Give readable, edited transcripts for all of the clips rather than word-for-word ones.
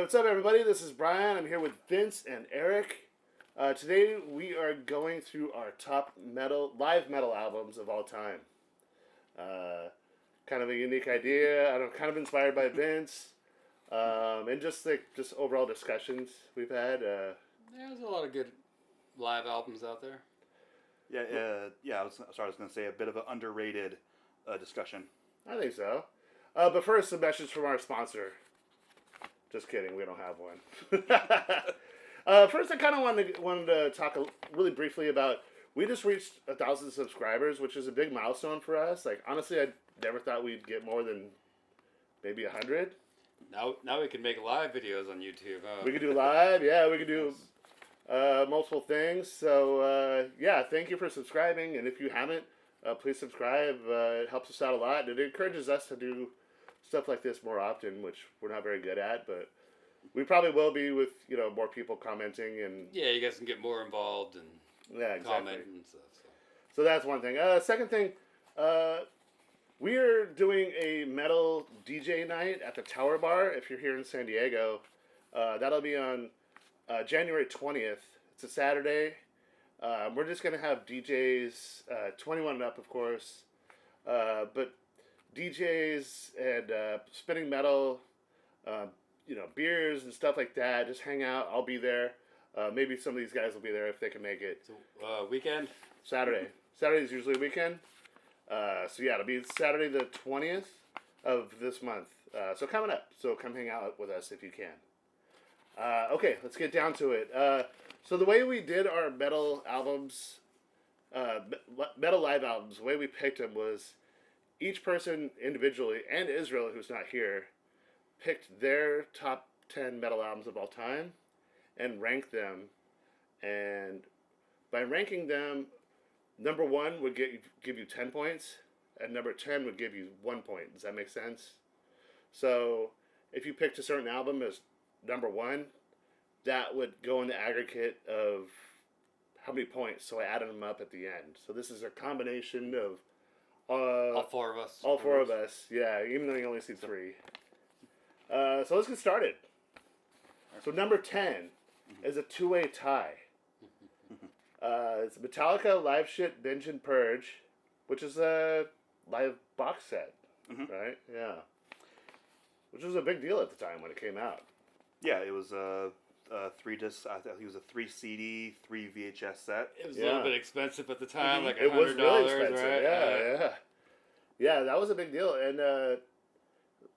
What's up, everybody? This is Brian. I'm here with Vince and Eric. Today we are going through our top live metal albums of all time. Kind of a unique idea. I'm kind of inspired by Vince, and just overall discussions we've had. There's a lot of good live albums out there. I was going to say a bit of an underrated discussion. I think so. But first, a message from our sponsor. Just kidding, we don't have one. First, I kind of wanted to talk really briefly about. We just reached 1,000 subscribers, which is a big milestone for us. Like, honestly, I never thought we'd get more than maybe 100. Now we can make live videos on YouTube. Huh? We could do live, yeah. We could do multiple things. So thank you for subscribing, and if you haven't, please subscribe. It helps us out a lot, and it encourages us to do stuff like this more often, which we're not very good at, but we probably will be with more people commenting and you guys can get more involved and comment and stuff. So that's one thing. Second thing, we are doing a metal DJ night at the Tower Bar. If you're here in San Diego, that'll be on January 20th. It's a Saturday. We're just gonna have DJs, 21 and up, of course, but DJs and spinning metal, beers and stuff like that. Just hang out. I'll be there. Maybe some of these guys will be there if they can make it. So, weekend? Saturday. Saturday's usually a weekend. It'll be Saturday the 20th of this month. So coming up. So come hang out with us if you can. Okay, let's get down to it. So the way we did our metal albums, metal live albums, the way we picked them was each person individually, and Israel, who's not here, picked their top 10 metal albums of all time and ranked them. And by ranking them, number 1 would give you 10 points, and number 10 would give you 1 point. Does that make sense? So if you picked a certain album as number 1, that would go in the aggregate of how many points. So I added them up at the end. So this is a combination of all four of us. All four of us, yeah, even though you only see 3. So let's get started. So number 10 is a 2-way tie. It's Metallica Live Shit Binge and Purge, which is a live box set, right? Yeah. Which was a big deal at the time when it came out. Yeah, it was a 3-disc. I think it was a 3 CD, 3 VHS set. It was a little bit expensive at the time, like $100. It was really expensive. Right? Yeah. That was a big deal, and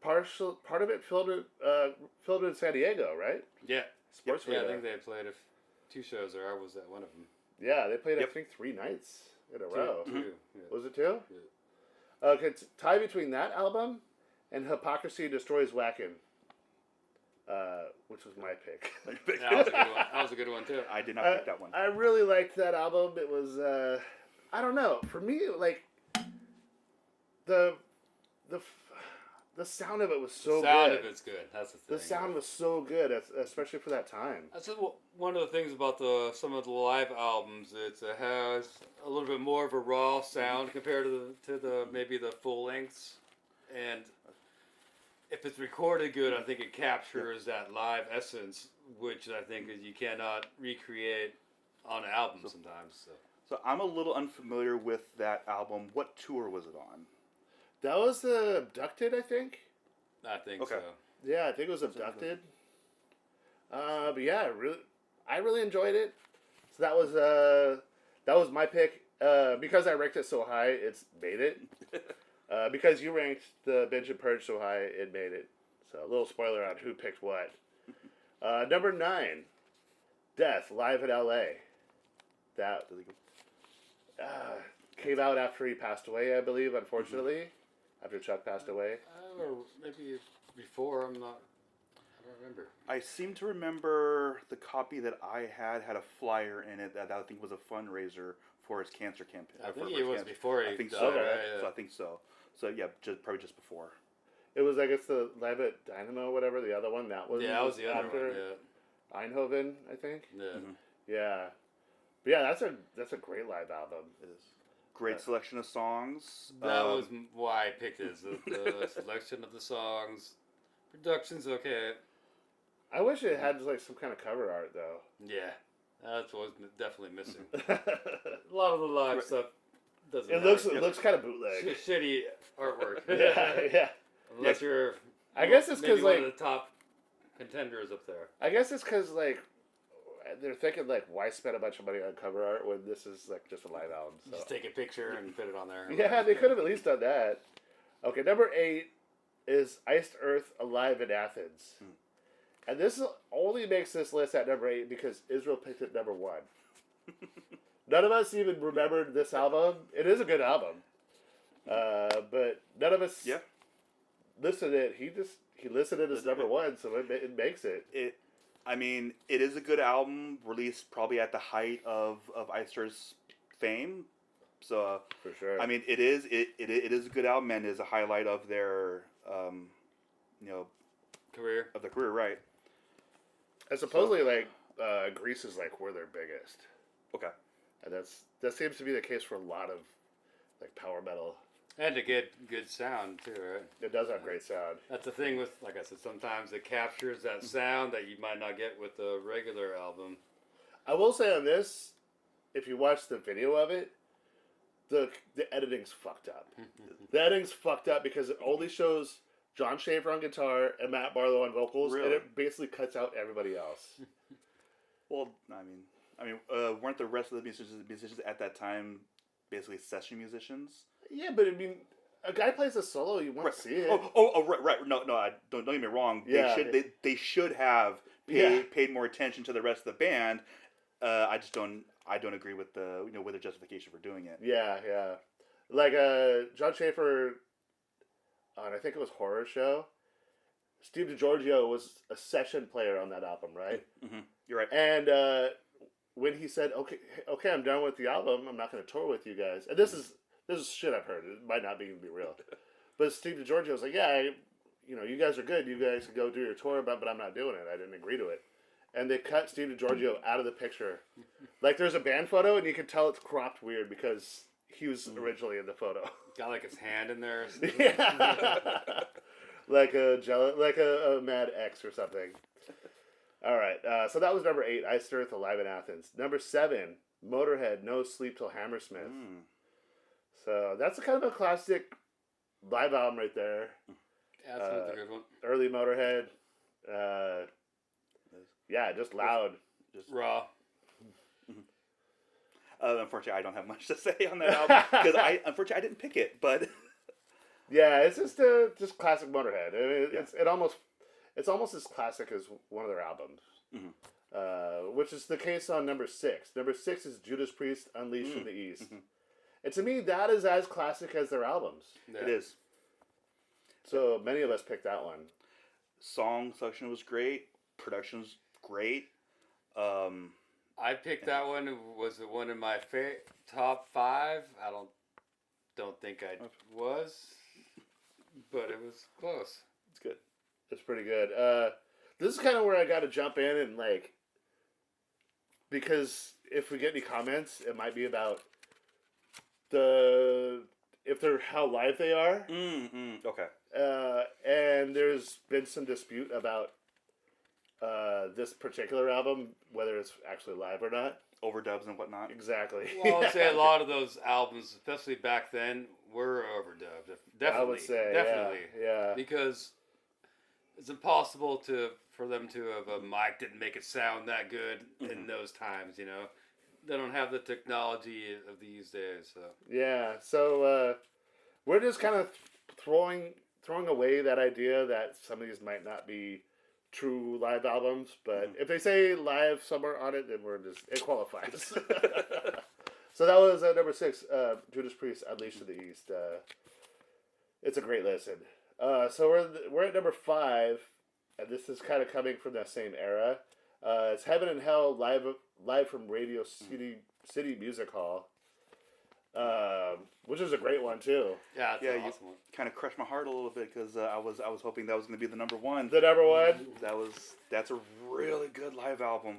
part of it filmed in San Diego, right? Yeah. Sports. Yeah, I think they played 2 shows there. I was at one of them. Yeah, they played I think 3 nights in a row. 2. Yeah. Was it 2? Yeah. Okay, it's tie between that album and Hypocrisy Destroys Wackin'. Which was my pick. That was a good one too. I did not pick that one. I really liked that album. It was, I don't know. For me, like, the sound of it was so good. The sound of it's good. That's the thing. The sound was so good, especially for that time. That's one of the things about some of the live albums. It has a little bit more of a raw sound compared to the maybe the full lengths, and if it's recorded good, I think it captures that live essence, which I think is you cannot recreate on an album sometimes. So I'm a little unfamiliar with that album. What tour was it on? That was the Abducted, I think. I think so. Yeah, I think it was Abducted. But yeah, I really enjoyed it. So that was my pick. Because I ranked it so high, it's made it. Because you ranked the Binge and Purge so high, it made it. So a little spoiler on who picked what. Number 9, Death, Live at L.A. That came out after he passed away, I believe, unfortunately. After Chuck passed away. Or maybe before, I don't remember. I seem to remember the copy that I had a flyer in it that I think was a fundraiser for his cancer campaign. I think it was before he I think died, so. Right? So I think so. So yeah, probably just before. It was, I guess, the Live at Dynamo, whatever, the other one. That was the other one, yeah. Eindhoven, I think. Yeah. Mm-hmm. Yeah. But yeah, that's a great live album. It is. Great selection of songs. That was why I picked it. The selection of the songs. Production's okay. I wish it had like some kind of cover art though. Yeah, that's what's definitely missing. A lot of the live stuff doesn't. It looks kind of bootleg. Shitty artwork. Yeah. Unless you're, I guess it's maybe because one like of the top contenders up there. I guess it's because like they're thinking like why spend a bunch of money on cover art when this is like just a live album. So. Just take a picture and put it on there. Yeah, they could have at least done that. Okay, number 8 is Iced Earth Alive in Athens. And this only makes this list at number 8 because Israel picked it number 1. None of us even remembered this album. It is a good album. But none of us listed it. He listed it as number 1, so it makes it. I mean, it is a good album, released probably at the height of Iced Earth's fame. So for sure. I mean, it is a good album and is a highlight of their career. Of their career, right? And supposedly, Greece is like where they're biggest. Okay. And that seems to be the case for a lot of like power metal. And to get good sound too, right? It does have great sound. That's the thing with, like I said, sometimes it captures that sound that you might not get with the regular album. I will say on this, if you watch the video of it, the editing's fucked up. The editing's fucked up because it only shows John Schaefer on guitar and Matt Barlow on vocals, Really? and it basically cuts out everybody else. Well, I mean, weren't the rest of the musicians at that time basically session musicians? Yeah, but I mean, a guy plays a solo, you want to see it. Right. No, don't get me wrong. Yeah. They should have paid more attention to the rest of the band. I don't agree with with their justification for doing it. Yeah. Like John Schaefer on, I think it was Horror Show. Steve DiGiorgio was a session player on that album, right? Mm-hmm. You're right. And when he said, "Okay, I'm done with the album. I'm not going to tour with you guys," and this is shit I've heard. It might not even be real, but Steve DiGiorgio was like, "Yeah, you guys are good. You guys can go do your tour, but I'm not doing it. I didn't agree to it." And they cut Steve DiGiorgio out of the picture. Like there's a band photo, and you can tell it's cropped weird because he was originally in the photo. Got like his hand in there. Yeah. like a Mad X or something. All right, so that was number 8, Iced Earth Alive in Athens. Number 7, Motorhead, No Sleep Till Hammersmith. So that's a kind of a classic live album right there. Yeah, that's a good one. Early Motorhead. Yeah, just loud. Just raw. Unfortunately, I don't have much to say on that album because I didn't pick it. But yeah, it's just classic Motorhead. It's almost as classic as one of their albums, which is the case on number 6. Number 6 is Judas Priest, Unleashed from the East, and to me that is as classic as their albums. Yeah. It is. So many of us picked that one. Song selection was great. Production was great. I picked that one. It was one of my top 5. I don't think I was, but it was close. It's good. It's pretty good. This is kind of where I got to jump in and because if we get any comments, it might be about how live they are. Okay. And there's been some dispute about this particular album, whether it's actually live or not. Overdubs and whatnot. Exactly. Well, I'd say a lot of those albums, especially back then, were overdubbed. Definitely. I would say, definitely. Yeah. Because it's impossible for them to have a mic didn't make it sound that good in those times. They don't have the technology of these days. So Yeah. So we're just kind of throwing away that idea that some of these might not be true live albums, but if they say live somewhere on it, then it qualifies. So that was number 6, Judas Priest, Unleashed to the East. It's a great listen. So we're at number 5, and this is kind of coming from that same era. It's Heaven and Hell live from Radio City Music Hall, which is a great one too. yeah, it's an awesome one. Kind of crushed my heart a little bit because I was hoping that was going to be the number 1. The number 1. That's a really good live album.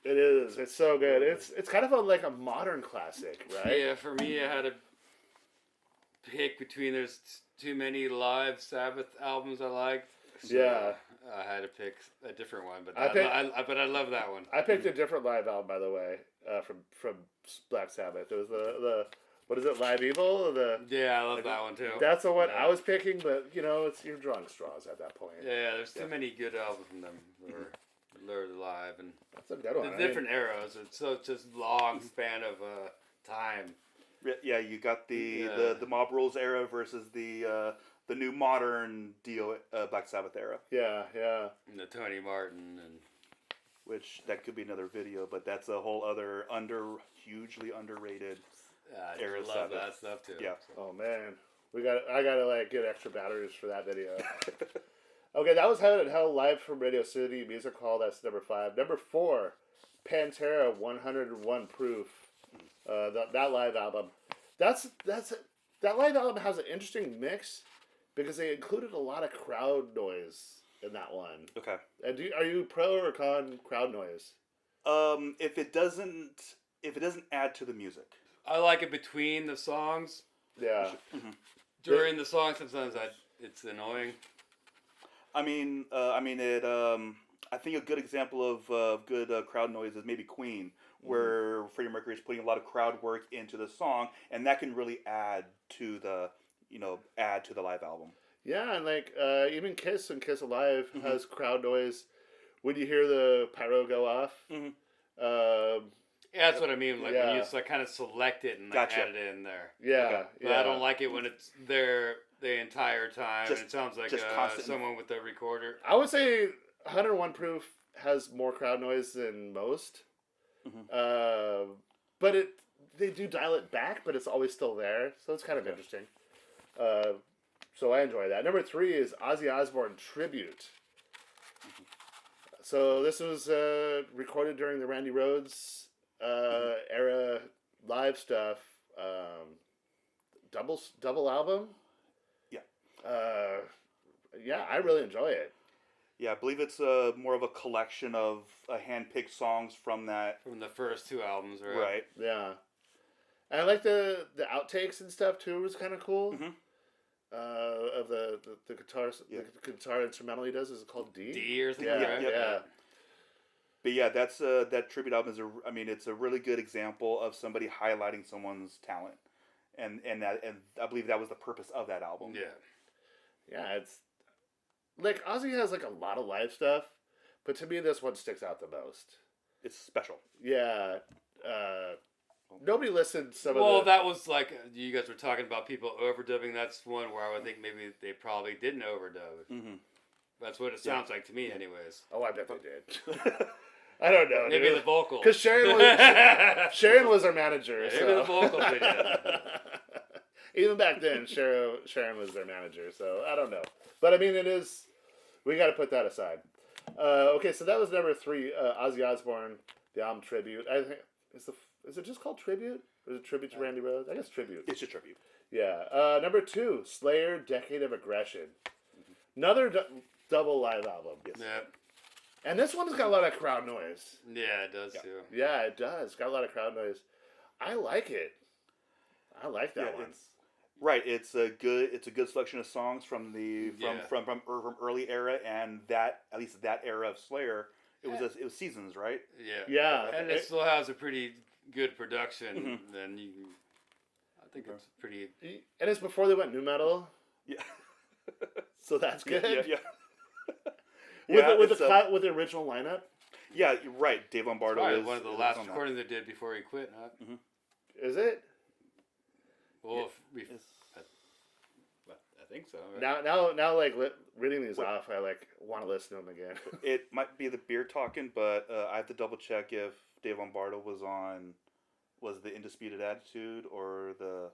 It is. It's so good. It's kind of like a modern classic, right? Yeah, for me, I had to pick between there's too many live Sabbath albums I like. So Yeah. I had to pick a different one, but I but I love that one. I picked a different live album, by the way, from Black Sabbath. It was the what is it, Live Evil? Or Yeah, I love that one too. that's the one Yeah. I was picking, but it's you're drawing straws at that point. Yeah, there's too Yeah. many good albums from them that are live, and That's a good one. the I mean, different eras. It's so just long span of time. Yeah, you got Yeah. the Mob Rules era versus the new modern Black Sabbath era, yeah. And the Tony Martin and which that could be another video, but that's a whole other hugely underrated. I Era love Sabbath. that stuff too. Yeah. Oh man, I gotta like get extra batteries for that video. Okay, that was Heaven and Hell live from Radio City Music Hall. That's number 5. Number 4, Pantera 101 Proof. That live album. That live album has an interesting mix because they included a lot of crowd noise in that one. Okay. And are you pro or con crowd noise? If it doesn't add to the music. I like it between the songs. Yeah. During the song, sometimes it's annoying. I mean, it. I think a good example of good crowd noise is maybe Queen, where Freddie Mercury is putting a lot of crowd work into the song, and that can really add to the live album. Yeah, and like even Kiss and Kiss Alive has crowd noise when you hear the pyro go off. Mhm. Yeah, that's what I mean. Like when Yeah. you just kind of select it and Gotcha. add it in there. Yeah, Okay. But I don't like it when it's there the entire time. Just- and it sounds like just constant. someone with a recorder. I would say 101 Proof has more crowd noise than most. But they do dial it back, but it's always still there, so it's kind of interesting. So I enjoy that. Number 3 is Ozzy Osbourne Tribute. So this was recorded during the Randy Rhoads era live stuff. Double album. Yeah. Yeah, I really enjoy it. Yeah, I believe it's more of a collection of hand-picked songs from that. From the first 2 albums, right? Right. Yeah, and I like the outtakes and stuff too. It was kind of cool. Mhm. Of the guitar, Yeah. the guitar instrumental he does is it called D. D or something, Yeah, right? yeah. But yeah, that's that tribute album is it's a really good example of somebody highlighting someone's talent, and I believe that was the purpose of that album. Yeah. Yeah, it's like Ozzy has like a lot of live stuff, but to me this one sticks out the most. It's special. Yeah, nobody listened to some Well, of the. that was like you guys were talking about people overdubbing. That's one where I would think maybe they probably didn't overdub it. Mm-hmm. That's what it sounds like to me, anyways. Oh, I bet they did. I don't know. Maybe the vocals. Because Sharon was our manager. Maybe so. the vocals they did. Even back then, Sharon was their manager. So I don't know. But I mean, it is. We got to put that aside. Okay, so that was number 3, Ozzy Osbourne, the album Tribute. I think is it just called Tribute? Or is it Tribute to Randy Rhoads? I guess Tribute. It's a tribute. Yeah. Number 2, Slayer, Decade of Aggression. Another double live album. Yeah. And this one's got a lot of crowd noise. Yeah, it does Yeah. too. Yeah, it does. It's got a lot of crowd noise. I like it. I like that one. Right, it's a good selection of songs from from early era, and that at least that era of Slayer, it was Seasons, right? Yeah. Yeah. And it still has a pretty good production. Then I think it's pretty. And it's before they went new metal, Yeah. so that's good. Yeah. With the original lineup. Yeah, you're right. Dave Lombardo Probably is one of the is last on that. recordings they did before he quit, huh? Is it? Well, It's- I think so. Right? Now, like reading these off, I like want to listen to them again. It might be the beer talking, but I have to double check if Dave Lombardo was the Indisputed Attitude or the.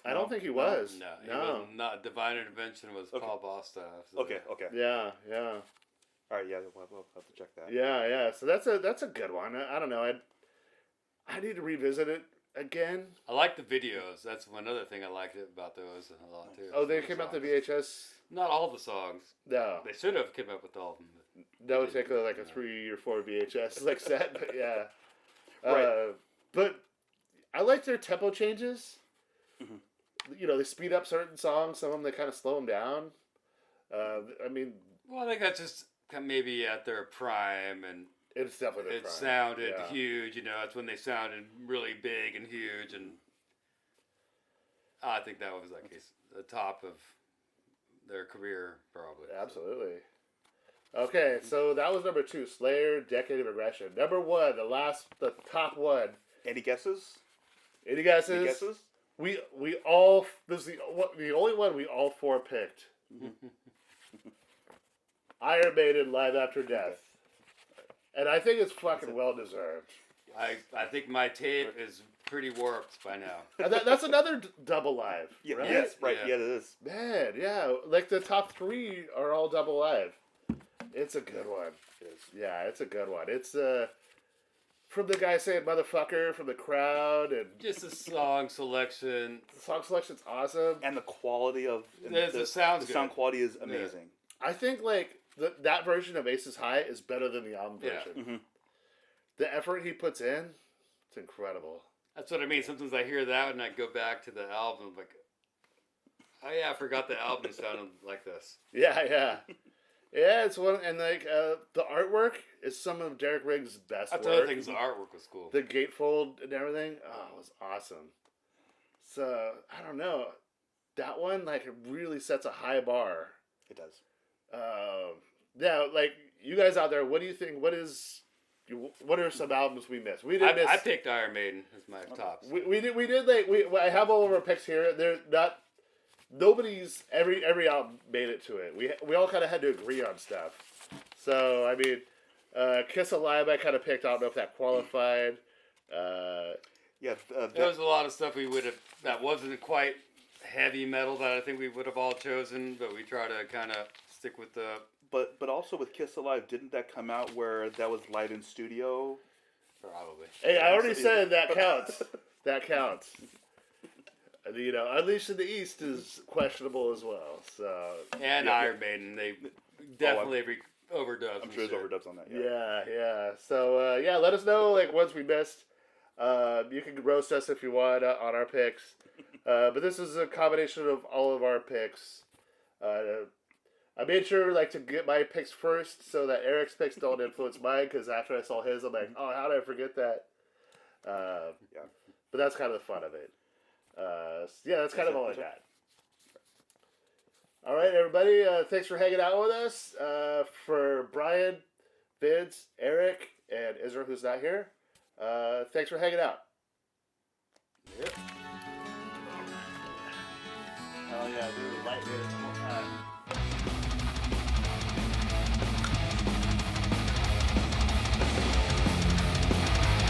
I don't think he was. No, he was not. Divine Intervention was Paul Bostaph. So Okay. Yeah. All right. Yeah, we'll have to check that. Yeah. So that's a good one. I don't know. I need to revisit it again. I like the videos. That's one other thing I liked about those a lot too. Oh, they came out the VHS. Not all the songs. No, They should have come up with all of them. that would take like a 3 or 4 VHS like set. But yeah, Right. But I like their tempo changes. Mhm. You know, they speed up certain songs. Some of them they kind of slow them down. I mean, Well, I think that's just maybe at their prime, and It's definitely the it prime. sounded Yeah. huge. That's when they sounded really big and huge, and I think that was like the top of their career, probably. Absolutely. Okay, so that was number 2, Slayer, Decade of Aggression. Number 1, the top one. Any guesses? Any guesses? Any guesses? We all, this is the only one we all 4 picked. Iron Maiden, Live After Death. And I think it's fucking well deserved. I think my tape is pretty warped by now. And that's another double live, Yeah, right? Yes, right. Yeah. Yeah, it is. Man, yeah, like the top 3 are all double live. It's a good one. It's a good one. It's from the guy saying "motherfucker" from the crowd, and Just the song selection. the song selection's awesome. And the quality of The sound's the sound good. quality is amazing. I think like that version of Aces High is better than the album Yeah. version. Mhm. The effort he puts in, it's incredible. That's what I mean. Sometimes I hear that and I go back to the album, like, oh yeah, I forgot the album sounded like this. Yeah. Yeah, it's one, and like the artwork is some of Derek Riggs' best That's work. the other thing. The artwork was cool. The gatefold and everything, it was awesome. So I don't know, that one like it really sets a high bar. It does. Yeah, like you guys out there, what do you think? What are some albums we missed? We didn't miss. I picked Iron Maiden as my tops. We did like I have all of our picks here. They're not. Nobody's every album made it to it. We all kind of had to agree on stuff. So I mean, Kiss Alive I kind of picked. I don't know if that qualified. Yeah. There was a lot of stuff we would have that wasn't quite heavy metal that I think we would have all chosen, but we try to kind of stick with the. But also with Kiss Alive, didn't that come out where that was live in studio? Probably. Hey, I already said that counts. That counts. Unleashed in the East is questionable as well. So And Iron Maiden, they definitely overdubs. I'm sure there's overdubs on that. yeah. So let us know like ones we missed. You can roast us if you want on our picks. But this is a combination of all of our picks. I made sure like to get my picks first so that Eric's picks don't influence mine, because after I saw his, I'm like, oh, how did I forget that? Yeah. But that's kind of the fun of it. That's kind of all I got. All right, everybody. Thanks for hanging out with us. For Brian, Vince, Eric, and Israel, who's not here. Thanks for hanging out. Yep. Oh yeah, dude, light minute the whole time.